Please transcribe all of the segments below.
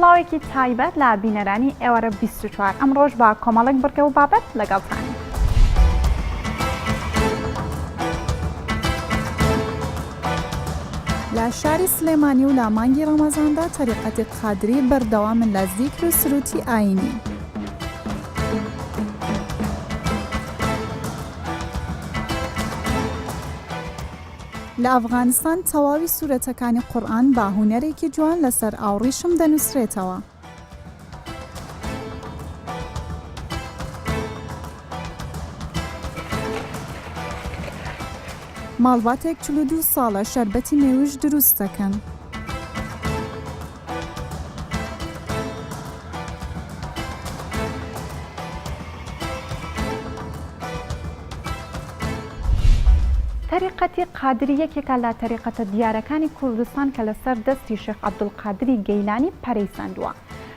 سڵاوێکی تایبەت لە بینەرانی ئێوارە 24 ئەمڕۆژ بە کۆمەڵێک بڕکە و بابەت لەگەڵتانین. لە شاری سلێمانی و لە مانگی ڕەمەزاندا تەریقەتی قادری بەردەوامن لە زیکر و سروتی ئاینی. لە ئەفغانستان تەواوی سوورەتەکانی قورئان با هونەرێکی جوان لەسەر ئاوڕیشم دەنووسرێتەوە. ماڵباتێک 42 ساڵە شەربەتی مێوش دروست دەکەن. تەریقەتی قادری یەکێکە لە تەریقەتە دیارەکانی کوردستان کە لەسەر دەستی شێخ عەبدولقادری گەیلانی پەرەیسەندووە.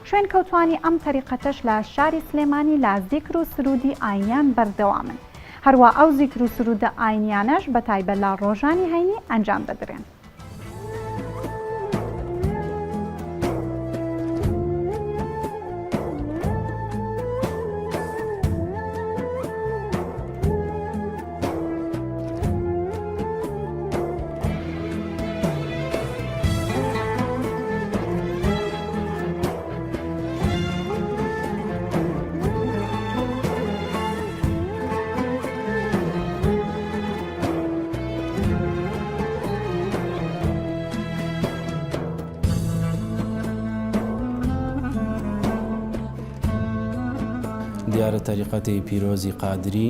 شوێن کەوتوانی ئەم تەریقەتەش لە شاری سلێمانی لە زیکر و سرودی ئاینیان بەردەوامن. هەروە ئەو زیکر و سرودە ئاینیانەش بەتایبەت لە ڕۆژانی هەینی ئەنجام دەدرێن. دیارە تەریقەتی پیرۆزی قادری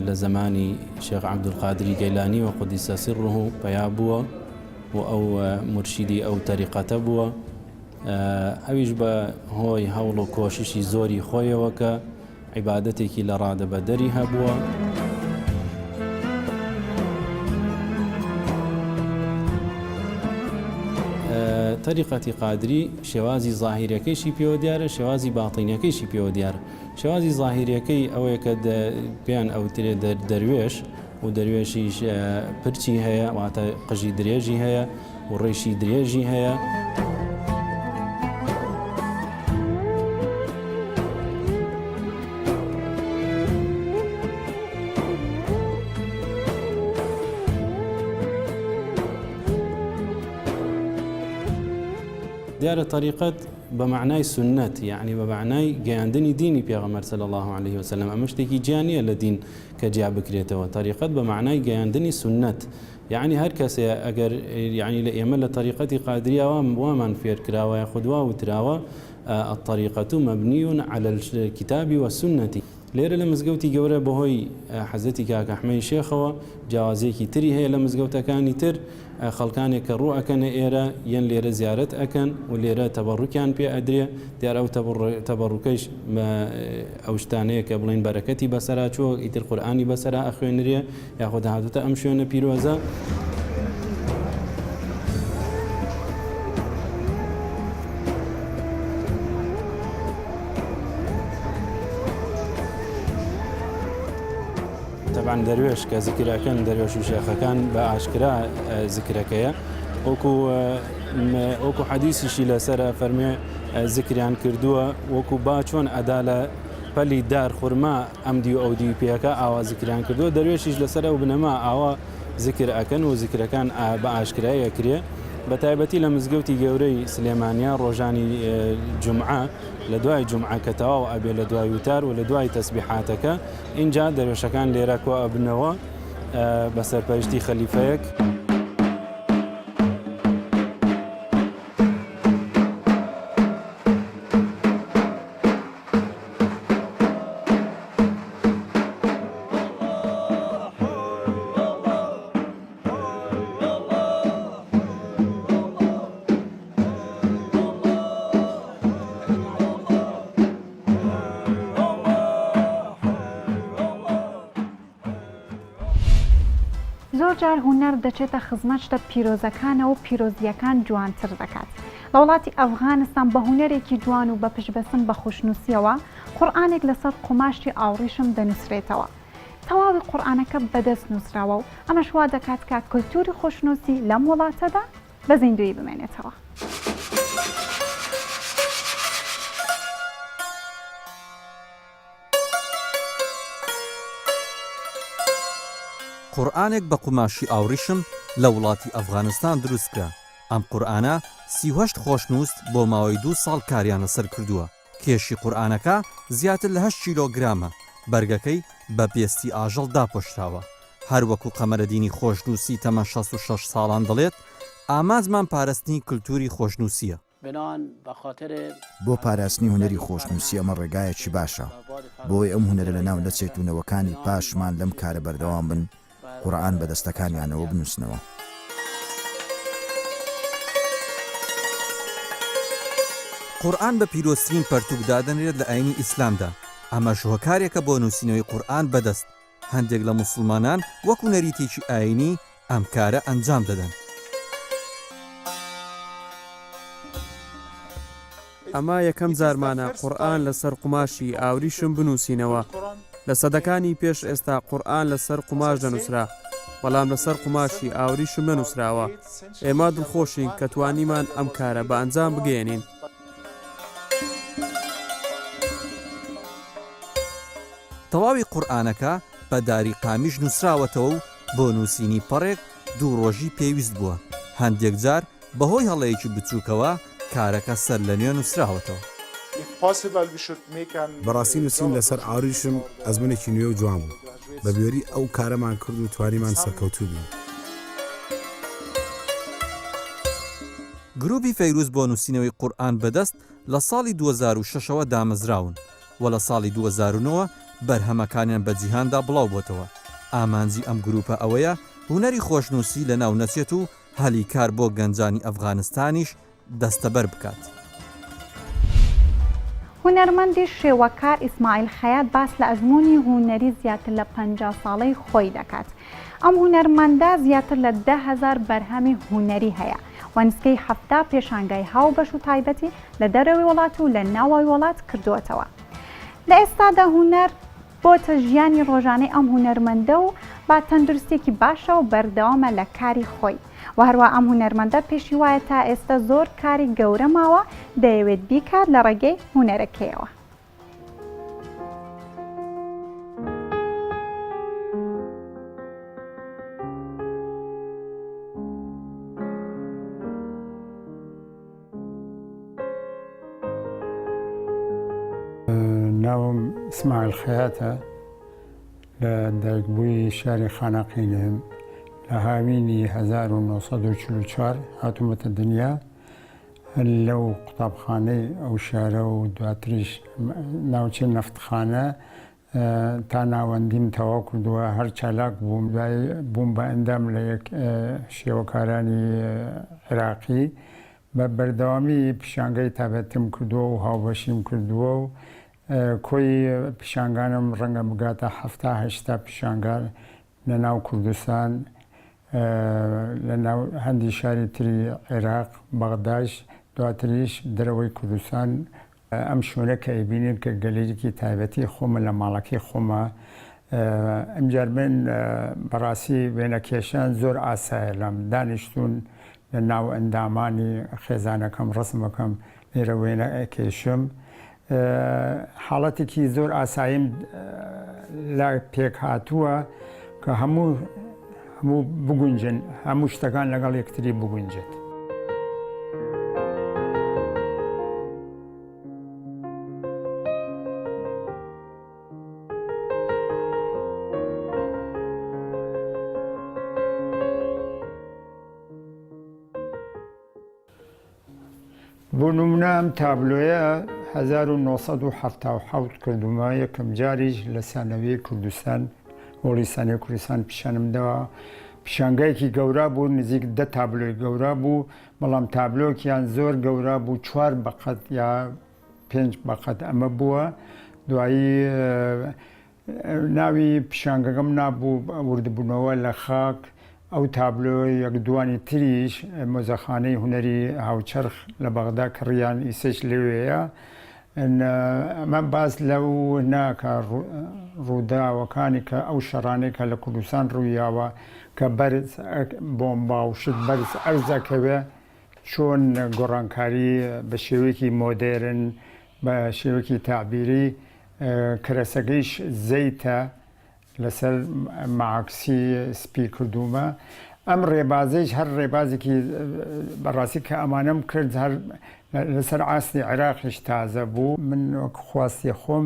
لە زمانی شێخ عەبدولقادری گەیلانی و قودیسە سیڕه پەیا بووە و ئەو مرشیدی ئەو تەریقەتە بووە. ئەویش بە هۆی هەوڵ و کۆششی زۆری خۆیەوە کە عیبادەتێکی لە ڕادەبەدەری هەبووە. تەریقەتی قادری شێوازی زاهیرەکەیشی پێوە دیارە، شێوازی باڵتینەکەیشی پێوە دیارە. شێوازی زاهیرەکەی ئەوەیە کە پێیان ئەوترێ دەروێش و دەروێشیش پرچی هەیە، واتە قژی درێژی هەیە و ڕێشی درێژی هەیە. دیارە طریقەت بە معنای سنت، یعنی بە معنای گەیاندنی دینی پێغەمبەر صلی الله عليه وسلم. ئەمە شتێکی گیانیە لە دین کە جیا بکرێتەوە. طریقەت بە معنای گەیاندنی سنت، یعنی هەر کەسێ ئەگەر یعنی لە ئێمە لە طریقەتی قادریاوە وامان فێر کراوە یا خودوا وتراوە الطریقەت مبنی على الكتاب والسنة. لێرە لە مزگەوتی گەورە بەهۆی حەزەتی کاک ئەحمەدی شێخەوە جیاوازێکی تری هەیە لە مزگەوتەکانی تر. خەڵکانێک کە ڕوو ئەکەنە ئێرە یەن لێرە زیارەت ئەکەن و لێرە تەبەڕوکیان پێ ئەدرێ. دیارە ئەو تەبەڕوکەیش ئەو شتانەیە کە بڵین بەرەکەتی بەسەرا چوە، ئیتر قورئانی بەسەرا ئەخوێنرێ یاخۆ داهاتوتە ئەم شوێنە پیرۆزە. طبعا دەروێش کە زیکرەکەن دەروێش و شێخەکان بە ئاشکرا زیکرەکەیە، وەکو حەدیثیشی لەسەر فەرمێ زیکریان کردووە وەکو با چۆن ئەدا لە پەلی دار خورما ئەمدی و ئەودی پێەکە ئاوا زیکریان کردووە. دەروێشیش لەسەر ئەو بنەما ئاوا زیکر ئەکەن و زیکرەکان بە ئاشکرای ئەکرێ. بە تایبەتی لە مزگەوتی گەورەی سلێمانیا ڕۆژانی جومعە لە دوای جومعە کە تەواو ئەبێ لە دوای وتار و لە دوای تەسبیحاتەکە اینجا دەروێشەکان لێرە کۆ ئەبنەوە بە سەرپەرشتی خەلیفەیەک. زۆر جار هونەر دەچێتە خزمەت شتە پیرۆزەکانە و پیرۆزیەکان جوانتر دەکات. لە وڵاتی ئەفغانستان بە هونەرێکی جوان و بە پشبەسن بە خوشنووسیەوە قورئانێک لەسەر قوماشی ئاوڕیشم دەنووسرێتەوە. تەواوی قورئانەکە بەدەست نووسراوە و ئەمەش وا دەکات کە کەلتوری خوشنووسی لەم وڵاتەدا بە زیندوی بمێنێتەوە. قورئانێک بە قوماشی ئاوریشم لە وڵاتی ئەفغانستان دروستکرا. ئەم قورئانە 38 خۆشنووست بۆ ماوەی 2 ساڵ کاریان لەسەر کردووە. کێشی قورئانەکە زیاتر لە 8 کیلۆگرامە، بەرگەکەی بە پێستی ئاژەڵ داپۆشراوە. هەروەکو قەمەرەدینی خۆشنووسی تەمەن 66 ساڵان دەڵێت، ئامانجمان پاراستنی کللتوری خۆشنووسیە. بۆ پاراستنی هونەری خۆشنووسی ئەمە ڕێگایەکی باشە بۆی ئەم هونەرە لە ناو نەچێتونەوەکانی پاشمان لەم کارە بەردەوام بن، قورئان بە دەستەکانیانەوە بنووسنەوە. قورئان بە پیرۆستترین پەرتووک دادەنرێت لە ئاینی ئیسلامدا. ئەمە شوهەکارێکە بۆ نووسینەوەی قورئان بەدەست. هەندێک لە موسڵمانان وەکو نەریتێکی ئاینی ئەم کارە ئەنجام دەدەن. ئەمە یەکەم جارمانە قورئان لەسەر قوماشی ئاوریشم بنووسینەوە. لە سەدەکانی پێش ئێستا قورئان لەسەر قوماش دەنووسرا، بەڵام لەسەر قوماشی ئاوریشم نەنووسراوە. ئێمە دڵخۆشین کە توانیمان ئەم کارە بە ئەنجام بگەێنین. تەواوی قورئانەکە بە داری قامیش نووسراوەتەوە و بۆ نووسینی پەڕێک 2 ڕۆژی پێویست بووە. هەندێک جار بەهۆی هەڵەیەکی بچووکەوە کارەکە سەر لە نوێ نووسراوەتەوە. بەڕاستی نووسین لەسەر ئاوریشم ئەزمونێکی نوێ و جوان بوو. بە بێری ئەو کارەمان کرد و توانیمان سەرکەوتوو بین. گروپی فەیروز بۆ نووسینەوەی قورئان بەدەست لە ساڵی 2006ەوە دامەزراون و لە ساڵی 2009 بەرهەمەکانیان بە جیهاندا بڵاو بۆتەوە. ئامانجی ئەم گروپە ئەوەیە هونەری خۆشنووسی لە ناو نەچێت و هەلی کار بۆ گەنجانی ئەفغانستانیش دەستەبەر بکات. هونەرمەندی شێوەکار ئیسماعیل خەیات باس لە ئەزمموی هونەری زیاتر لە 50 ساڵەی خۆی دەکات. ئەم هونەرمەندە زیاتر لە 10,000 بەرهەمی هونەری هەیە و نسکەی 70 پێشانگای هاو بەش و تایبەتی لە دەرەوەی وڵات و لە ناوەوەی وڵات کردووەتەوە. لە ئێستادا هونەر بۆتە ژیانی ڕۆژانەی ئەم هونەرمەندە و با تەندروستێکی باشە و بەردەوامە لە کاری خۆی. و هەروە ئەم هونەرمەندە پێشی وایە تا ئێستا زۆر کاری گەورە ماوە دەیەوێت بیکات لە ڕێگەی هونەرەکەیەوە. ناوم ئیسماعیل خەیاتە، لە دایکبووی شاری خانەقینم لە هاوینی 1944 هاتوومەتە دنیا. لەو قوتابخانەی ئەو شارە و دواتریش ناوچەی نەفتخانە تا ناوەندیم تەواو کردووە. هەر چالاک بووم بە ئەندام لە یەک شێوەکارانی عێراقی بە بەردەوامی پیشانگای تابەتم کردووە و هاوبەشیم کردووە و کۆی پیشانگانم ڕەنگە بگاتە 70-80 پیشانگار لە ناو کوردستان، لە ناو هەندی شاری تری عێراق، بەغداش، دواتریش دەرەوەی کوردستان. ئەم شوێنە کە ئەیبینین کە گەلەرێکی تایبەتی خۆمە لە ماڵەکەی خۆمە. ئەمجار من بەڕاستی وێنەکێشان زۆر ئاسایە لەم دانیشتون لە ناو ئەندامانی خێزانەکەم ڕسمەکەم لێرە وێنە ئەکێشم. حاڵەتێکی زۆر ئاساییم لە پێک هاتووە کە هەموو بگونجن، هەموو شتەکان لەگەڵ یەکتری بگونجێت. بۆ نمونە ئەم تابلۆیە 1970 کردومە، یەکەم جاریش لە سانەوەی کوردستان وڵیسانی کوردستان پیشانمدەوە. پیشانگایەکی گەورە بوو، نزیک 10 تابلۆی گەورە بوو، بەڵام تابلۆکیان زۆر گەورە بوو، 4 بەقەت یا 5 بەقەت ئەمە بووە. دوایی ناوی پیشانگەکەم نابوو وردبوونەوە لە خاک. ئەو تابلۆی یەک دوانی تریش مۆزەخانەی هونەری هاوچەرخ لە بەغدا کڕیان ئیسش لەوەیە. ئەمە باس لەو ناکە ڕووداوەکانی کە ئەو شەڕانەی کە لە کوردستان ڕوویاوە کە بەرز بۆمبا و شت بەرز ئەرزەکەوێ، چۆن گۆڕانکاری بە شێوەیەکی مۆدێرن، بە شێوەیەکی تابیری کرەسەکەیش زەیتە لەسەر معاکسی سپی کردومە ئەم ڕێبازەیش هەر ڕێبازێکی بەڕاستی کە ئەمانەم کرد هەر لەسەر ئاستی عێراقیش تازە بوو من وەکو خواستی خۆم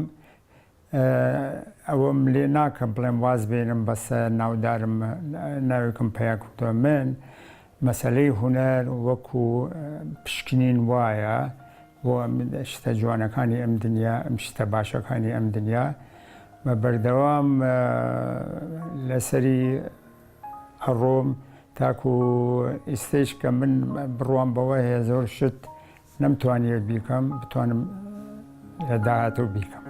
ئەوەم لێ ناکە بڵێم واز بێنم بەسە ناودارم ناوێکم پیاکوتە من مەسەلەی هونەر وەکو پشکنین وایە بۆ شتە جوانەکانی ئەم دنیا ئەم شتە باشەکانی ئەم دنیا بە بەردەوام لەسەری ئەڕۆم تاکو ئیستێش کە من بڕوام بەوە هەیە زۆر شت نەمتوانێت بیکەم بتوانم لە داهاتوو بیکەم.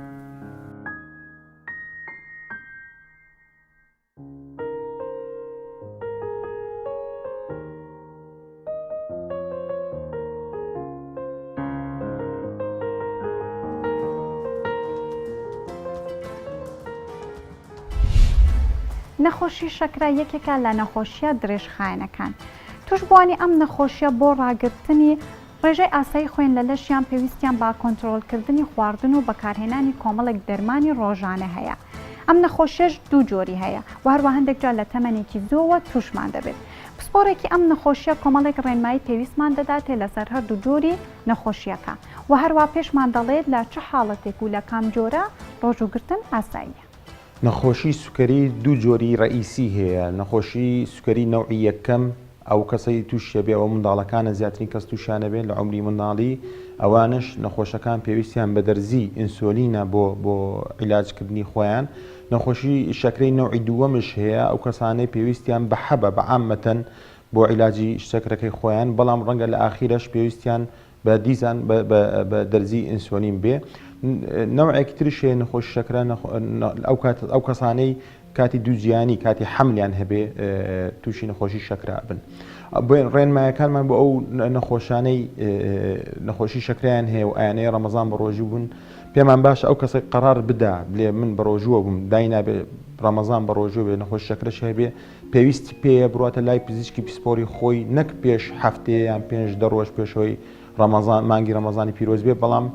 نەخۆشی شەکرە یەکێکە لە نەخۆشیە درێژخایەنەکان. توشبوانی ئەم نەخۆشیە بۆ ڕاگررتنی ڕێژەی ئاسایی خوێن لە لەشیان پێویستیان با کۆنتترۆلکردنی خواردن و بەکارهێنانی کۆمەڵێک دەرمانی ڕۆژانە هەیە. ئەم نەخۆشیش دوو جۆری هەیە و هەروە هەندێک جار لە تەمەنێکی زۆوە توشمان دەبێت. پسپۆرێکی ئەم نەخۆشیە کۆمەڵێک ڕێنمایی پێویستمان دەداتێ لەسەر هەردوو جۆری نەخۆشیەکە و هەروە پێشمان دەڵێت لە چه حاڵەتێک و لە کام جۆرە ڕۆژوگرتن ئاساییە. نەخۆشی سوکەری دوو جۆری ڕئیسی هەیە نەخۆشی سوکەری نەوعی یەکەم ئەو کەسەی تووشە بێ ئەوە منداڵەکانە زیاترین کەس تووشانە بێت لە عمری منداڵی ئەوانش نەخۆشەکان پێویستیان بە دەرزی ئینسۆلینە بۆ عیلاجکردنی خۆیان نەخۆشی شەکرەی نەوعی دووەمش هەیە ئەو کەسانەی پێویستیان بە حەبە بە عامەتەن بۆ عیلاجی شەکرەکەی خۆیان بەڵام ڕەنگە لە ئاخیرەش پێویستیان بە دیزان بە دەرزی ئینسۆلین بێ نەوعێکی تریش هەیە نەخۆشی شەکرە ئەو کەسانەی کاتی دووجیانی کاتی حملیان هەبێ تووشی نەخۆشی شەکرا بن ڕێنمایەکانمان بۆ ئەو نەخۆشانەی نەخۆشی شەکریان هەیە و ئایانەیە ڕەمەزان بە ڕۆژوو بوون پێمان باشە ئەو کەسێک قەرار بدا بلێ من بە ڕۆژووە بووم داینابێ ڕەمەزان بە ڕۆژوو بێ نەخۆشی شەکرەش هەبێ پێویستی پێیە بڕاتە لای پزیشکی پسپۆری خۆی نەک پێش هەفتەیە یان 5 ڕۆژ پێشەوەی ڕەمەزان مانگی ڕەمەزانی پیرۆز بێ بەڵام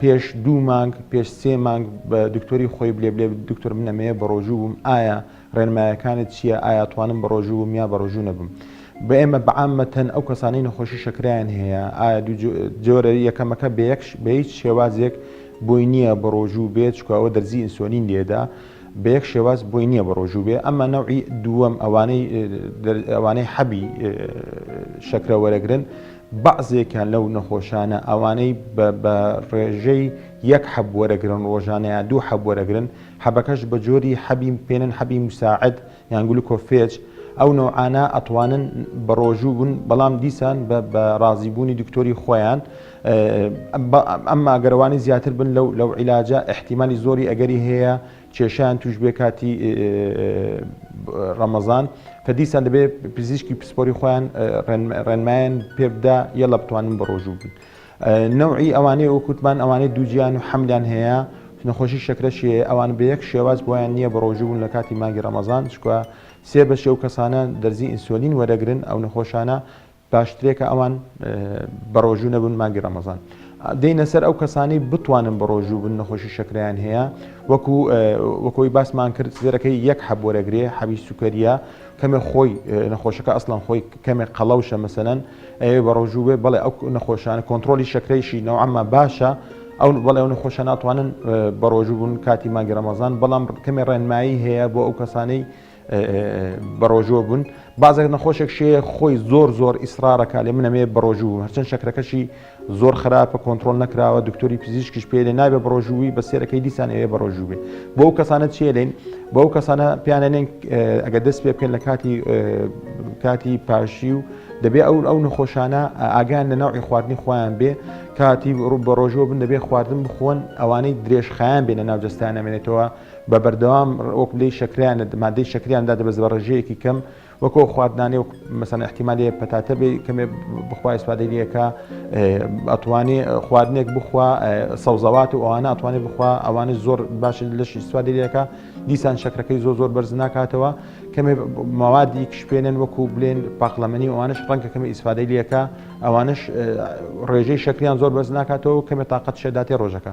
پێش 2 مانگ پێش 3 مانگ بە دکتۆری خۆی بلێ دکتۆر منەمەیە بە ڕۆژوو بووم ئایا ڕێنمایەکانت چییە ئایا توانم بە ڕۆژوو بووم یا بە ڕۆژوو نەبم بە ئێمە بەعامەتەن ئەو کەسانەی نەخۆشی شەکریان هەیە ئایا جۆرە یەکەمەکە بە هیچ شێوازێک بۆی نییە بە ڕۆژوو بێت چکە ئەوە دەرزی ئینسۆلین لێدا بە یەک شێواز بۆی نییە بە ڕۆژوو بێ ئەمە نەوعی دووەم ئەوانەی حەبی شەکرە وەرەگرن بەعزێکیان لەو نەخۆشانە ئەوانەی بە ڕێژەی یەک حەب وەرەگرن ڕۆژانەیە 2 حەب وەرەگرن حەبەکەش بە جۆری حەبی پێنن حەبی مساعد یان گلوکۆفێج ئەو نەوعانە ئەتوانن بە ڕۆژوو بوون بەڵام دیسان بە ڕازیبوونی دکتۆری خۆیان ئەمما گەرەوانی زیاتر بن لەو عیلاجە احتیمالی زۆری ئەگەری هەیە کێشیان توش بێ کاتی ڕەمەزان کە دیسان دەبێت پزیشکی پسپۆری خۆیان ڕێنمایان پێ بدا یەڵە بتوانن بە ڕۆژوو بن نەوعی ئەوانەی وەکوتمان ئەوانەی دووجیان و حەملیان هەیە نەخۆشی شەکرەشی ئەوان بە یەک شێواز بۆیان نییە بە ڕۆژوو بوون لە کاتی مانگی ڕەمەزان چکە 3 بەشێ و کەسانە دەرزی ئینسۆلین وەرەگرن ئەو نەخۆشانە باشترێکە ئەوان بە ڕۆژوو نەبوون مانگی ڕەمەزان دێنە سەر ئەو کەسانی بتوانن بە ڕۆژوو بن نەخۆشی شەکریان هەیە وەکوی باسمان کرد زێرەکەی یەک حەب وەرەگرێ حەبی سوکەریە کەمێ خۆی نەخۆشەکە ئەسڵان خۆی کەمێک قەڵەوشە مەسەلەن ئەوێ بە ڕۆژوو بێ بەڵێ ئەو نەخۆشانە کۆنتترۆلی شەکرەیشی نەوعەمە باشە ئەو بەڵێ ئەو نەخۆشە ناتوانن بە ڕۆژوو بوون کاتی مانگی ڕەمەزان بەڵام کەمێ ڕێنمایی هەیە بۆ ئەو کەسانەی بە ڕۆژوە بوون بازێک نەخۆشێک شەیە خۆی زۆر ئیسرارەکە لێ منەمێ بە ڕۆژوو هەرچەند شەکرەکەشی زۆر خراپە کۆنتترۆل نەکراوە دکتۆری پزیشکیش پێ لێ نابێ بە ڕۆژووی بە سێرەکەی دیسان ئەوێ بە ڕۆژوو بێ بۆ ئەو کەسانە چیە لێن بۆ ئەو کەسانە پیانێن ئەگە دەست پێ بکەن لە کاتی پاشی و دەبێ ئەو نەخۆشانە ئاگیان لە ناوعی خواردنی خۆیان بێ کاتی بە ڕۆژوە بن دەبێ خواردن بخۆن ئەوانەی درێژخایان بێنە ناو جەستیان ئەمێنێتەوە بە بەردەوام وەک لەی شەکریان مادەی شەکریاندا دەبێت بە ڕێژەیەکی کەم وەکۆ خواردنانێ و مەسەن احتیمالێ پەتاتە بێ کەمێ بخوا ئیسپادەی لەکە ئەتوانێ خواردنێک بخوا سەوزەوات و ئەوانە ئەتوانێت بخوا ئەوانە زۆر باش لەش ئیسپادەی لەکە دیسان شەکرەکەی زۆر بەرز ناکاتەوە کەمێ ماوادی کشپێنن وەکو بلێن پاقلەمەنی ئەوانش ڕەنگە کەمێ ئیسپادەی لەکە ئەوانش ڕێژەی شەکریان زۆر بەرز ناکاتەوە کەمێ تااقەت شێداتی ڕۆژەکە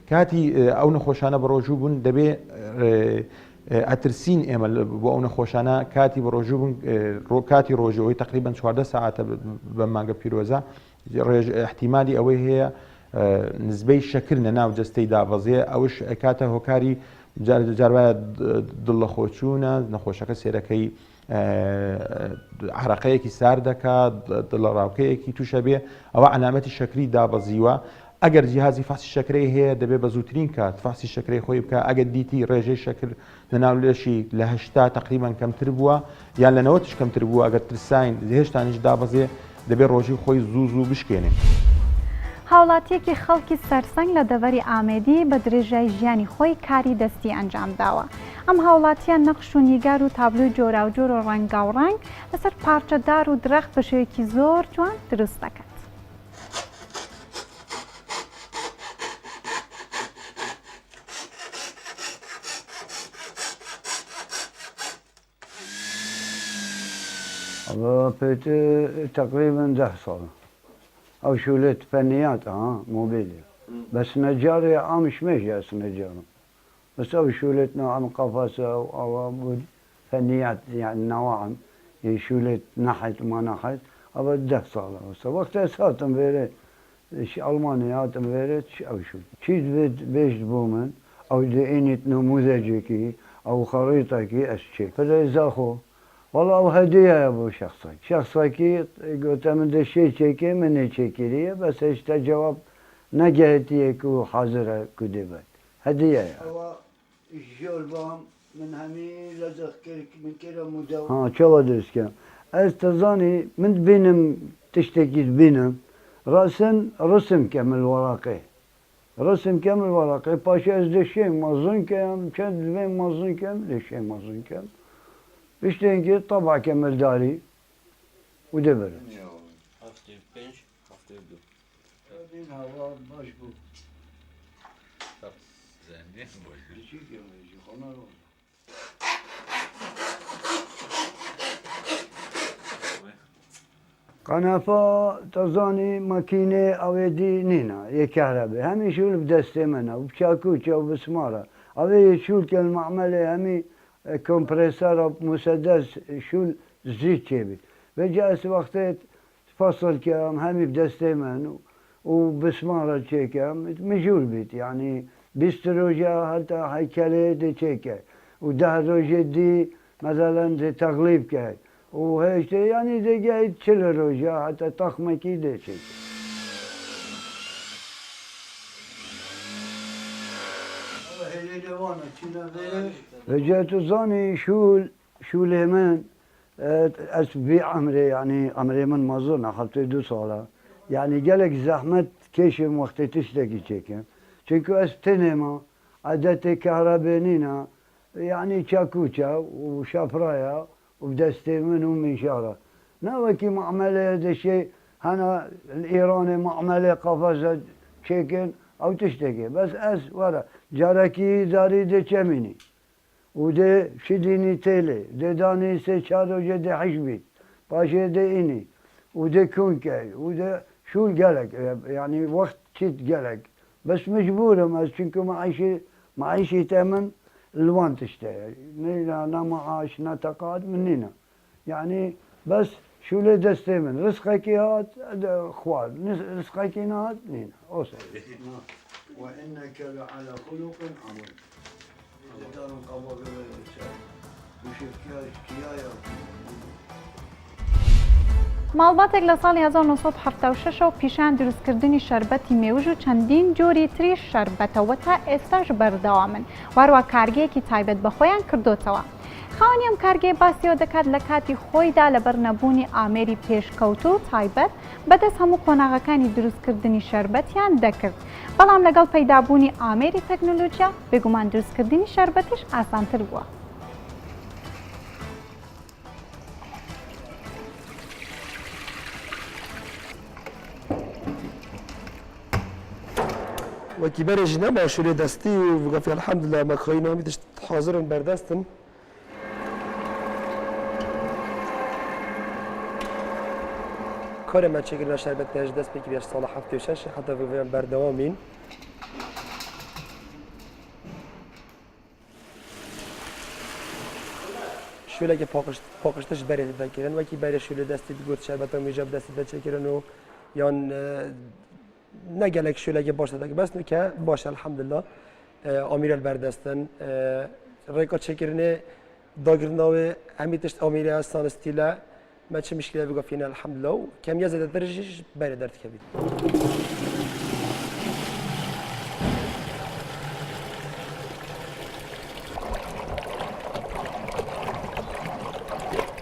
کاتی ئەو نەخۆشانە بە ڕۆژوو بوون دەبێ ئەترسین ئێمە بۆ ئەو نەخۆشانە کاتی بە ڕۆژوو کاتی ڕۆژەوەی تقریبان 14 ساعتە بە مانگە پیرۆزە احتیمالی ئەوەی هەیە نزبەی شەکر لە ناو جەستەی دابەزێ ئەوش کاتە هۆکاری جاربایە دڵ لە خۆچوونە نەخۆشەکە سێرەکەی عرەقەیەکی سار دەکات دڵە ڕاوکەیەکی تووشە بێ ئەوە علامەتی شەکری دابەزیوە ئەگەر جیهازی فاسی شەکرەی هەیە دەبێت بە زووترین کات فاسی شەکرەی خۆی بکە ئەگەر دیتی ڕێژەی شەکر لە ناو لێشی لە 80 تقریبان کەمتر بووە یان لە 90 کەمتر بووە ئەگەر ترساین هێشتانیش دابەزێ دەبێت ڕۆژی خۆی زوو بشکێنێ. هاوڵاتیەکی خەڵکی سەرسەنگ لە دەڤەری ئامێدی بە درێژای ژیانی خۆی کاری دەستی ئەنجام داوە. ئەم هاوڵاتیان نەقش و نیگار و تابلوی جۆراوجۆر و ڕەنگاوڕەنگ لەسەر پارچەدار و درەخت بە شێوەیەکی زۆر جوان دروست دەکات. تقريبا 10 سنة أو شغلت فنيات موبيليا بس نجاري مش ماشي هسه نجارة بس أو شغلتنا عم قفصة أو فنيات يعني نوعا شغلت نحت وما نحت أو 10 سنة بس وقتها صارت مبيرت ألمانيا مبيرت أو شو شيء بيش بومن أو دينيت نموذجكي أو خريطكي أشياء فده زاخو والله هدية يا ابو شخصك قلت من ده شيء شيكي من شيكيريه بس اشتا جواب نجهتيك وحاضره كدبت هدية يا الجول بام من همي لزق من كده مداوم شو ادرس كان استظاني من بينم تشتكي بينم رسم كامل ورقي رسم كامل ورقي باشا از ده شيء مظن كام كان بين مظن كام ده شيء مظن كام بشتينكي طبع كمل داري ودبر قنافة تظاني ماكينة أو يدي نينا يكهرباء همي شغل بدستي منها وبشاكوشة وبسمارة أو شغل كالمعملة همي كومبريسر مسدس شو زيت شيبي بجاء وقتت فصل كام همي بدستي من وبسمارة شيكام مجول بيت يعني بيستروجا حتى هيكلة دي شيكا وده روجة دي مثلا دي تغليب كاي وهيش يعني دي جاي تشل روجا حتى تخمة كي دي شيكا رجعت زاني شو لمن أسبيع عمري يعني عمري من ما أظن أخذت 2 سالة يعني جالك زحمة كيشم وقت تشتكي شيكم شنكو أستنما عدت كهربانينا يعني شاكوشا وشافرايا وبدستي منهم من شارة ناوكي معملة هذا الشيء أنا الإيراني معملة قفزة شيكن أو تشتكي بس ورا جاركي داري دي كميني وده شديني تيلي ده داني سيشارو جدي حشبي باشي ده إني وده كونكاي وده شو القلق يعني وقت شت قلق بس مجبورة ما شنكو معيشي تمن الوان تشتهي نا معاش نا تقاعد مننا يعني بس شو اللي دستي من رزقك هات خوال رزقك هات نينا اوصل وإنك لعلى خلق عظيم. ماڵباتێک لە ساڵی 1976 و پیشان دروستکردنی شەربەتی مێوژ و چەندین جۆری تریش شەربەتەوە تا ئێستاش بەردەوامن واروە کارگەیەکی تایبەت بە خۆیان کردوتەوە. خاوەنی ئەم کارگەی باسیەوە دەکات لە کاتی خۆیدا لە بەرنەبوونی ئامێری پێشکەوت و تایبەت بەدەست هەموو قۆناغەکانی دروستکردنی شەربەتیان دەکرد. بەڵام لەگەڵ پەیدابوونی ئامێری تەکنۆلۆژیا بێگومان دروستکردنی شەربەتیش ئاسانتر بووە. وكبار الجنابة وشوري دستي وفي الحمد لله ما خينا ميتش حاضرين بردستن كارم ما تشكل شربت نهج دست بكي بيش صالح حفتي وشش حتى في بردوامين شوله که پاکشتش برای دکرن و کی برای شوله دستی گوت شربت و میجاب دستی دچکرن و یان نگلک شوله که باشه دک بس که باشه الحمدلله امیر البردستان ریکا چکرنه داگرناوی همیتش امیر استان استیلا ما چه مشکلی بگو فينا الحمد لله كم يزيد درجه بري درت كبير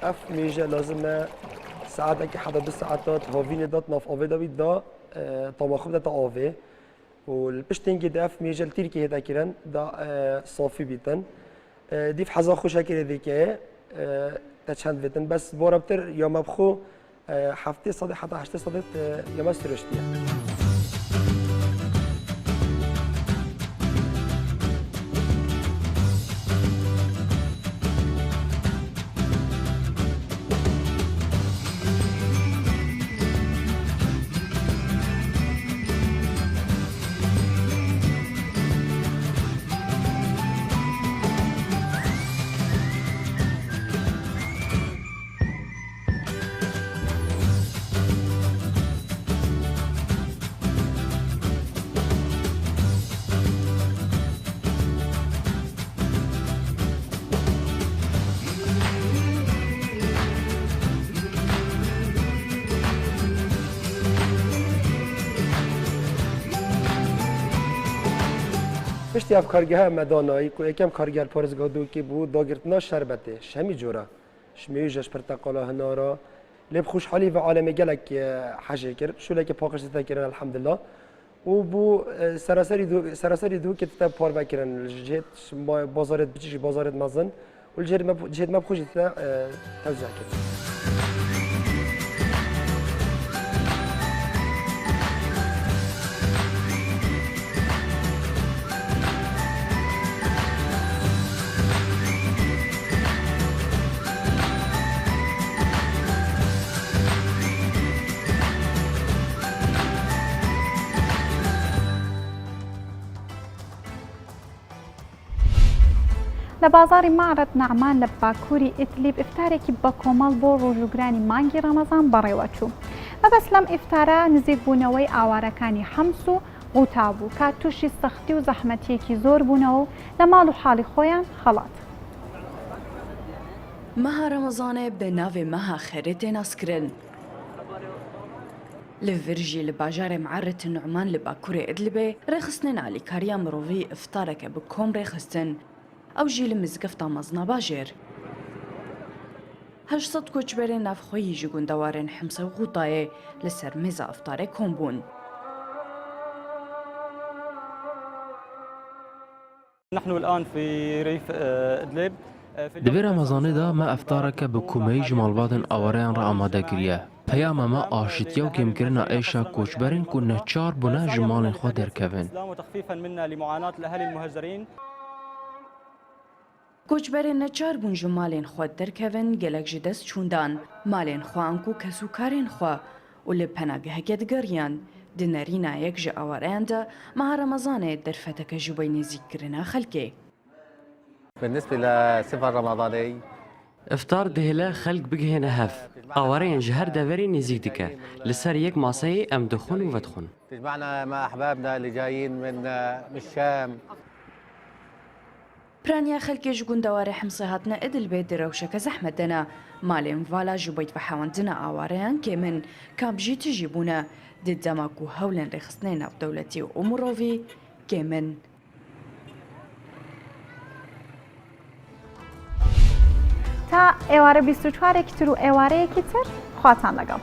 اف ميجا لازم ساعات كي حدا بالساعات هوفين دات ناف اوفي دافيد دا طماخب دا اوفي والبشتنجي دا اف ميجا التركي هدا كيران دا صافي بيتن ديف حزا خوشا كده ذيك تشند بيتن بس بوربتر يوم بخو هفته صد حتى 8 صد يوم استرشتيه پشتی اف کارگاه مدانایی که یکم کارگر پارزگاه دو کی بود داگرتنا شربته شمی جورا شمیجش پرتقاله هنارا لب خوشحالی و عالم گلک حاجه کرد شو لک پاکش تکرن الحمدلله و بو سراسری دو که تا پار بکرن جهت بازارت بچی بازارت مزن و جهت ما خوشی تا توزیع کرد لە بازاری معرض نعمان لە باکووری ئیدلیب ئیفتارێکی بە کۆمەڵ بۆ ڕۆژوگرانی مانگی ڕەمەزان بەڕێوەچوو. مەبەست لەم ئیفتارە نزیک بوونەوەی ئاوارەکانی حەمس و غوتا بوو کە تووشی سەختی و زەحمەتیەکی زۆر بوونەوە لە ماڵ و حاڵی خۆیان هەڵات. مەها ڕەمەزانێ بە ناوێ مەها خەرێتێ ناسکردن. لە ڤێرژی لە باژارێ معرض نوعمان لە باکوورێ ئیدلیبێ ڕێخستنên ئالیکاریya مرۆڤی ئیفتارێکە بە کۆم ڕێخستن. ئەو ژی لە مزگەفتا مەزنا باژێر. 800 کۆچبەرێ نافخۆیی ji گوندەوارên حمسە و غوتایê li ser mêza iftarê kom bûn. Di vê Remezanê de me eftareke bi kumeyî ji malbatên awareyan re amade kiriye. Peyama me aşîtiya û kêmkirina êşa koçberên ku neçar bûne ji malên xwe derkevin. Koçberên neçar bûn ji malên xwe derkevin gelek ji dest çûndan malên xwe an ku kesûkarên xwe û li penageheke digeriyan di nerînayek ji awareyan de meha Remezanê derfeteke ji bo nêzîkkirina xelkê. Iftar dihêle xelk bigihêne hev. Awareyên ji her deverê nêzik dike. Li ser yek maseyê em dixwin û vedixwin. پرانیا خەلکێ ji gundeware Hemsê hatine Idlibê di rewşeke zehmet dene. Malên vala ji bo vehewentina awareyan kêmin kam jî tijî bûne di dema ku hewlên rêxistinê navdewletî û mirovî kêmin. تا ئێوارە 24 تر و ئێوارەیەکی تر خواتان لەگەڵ.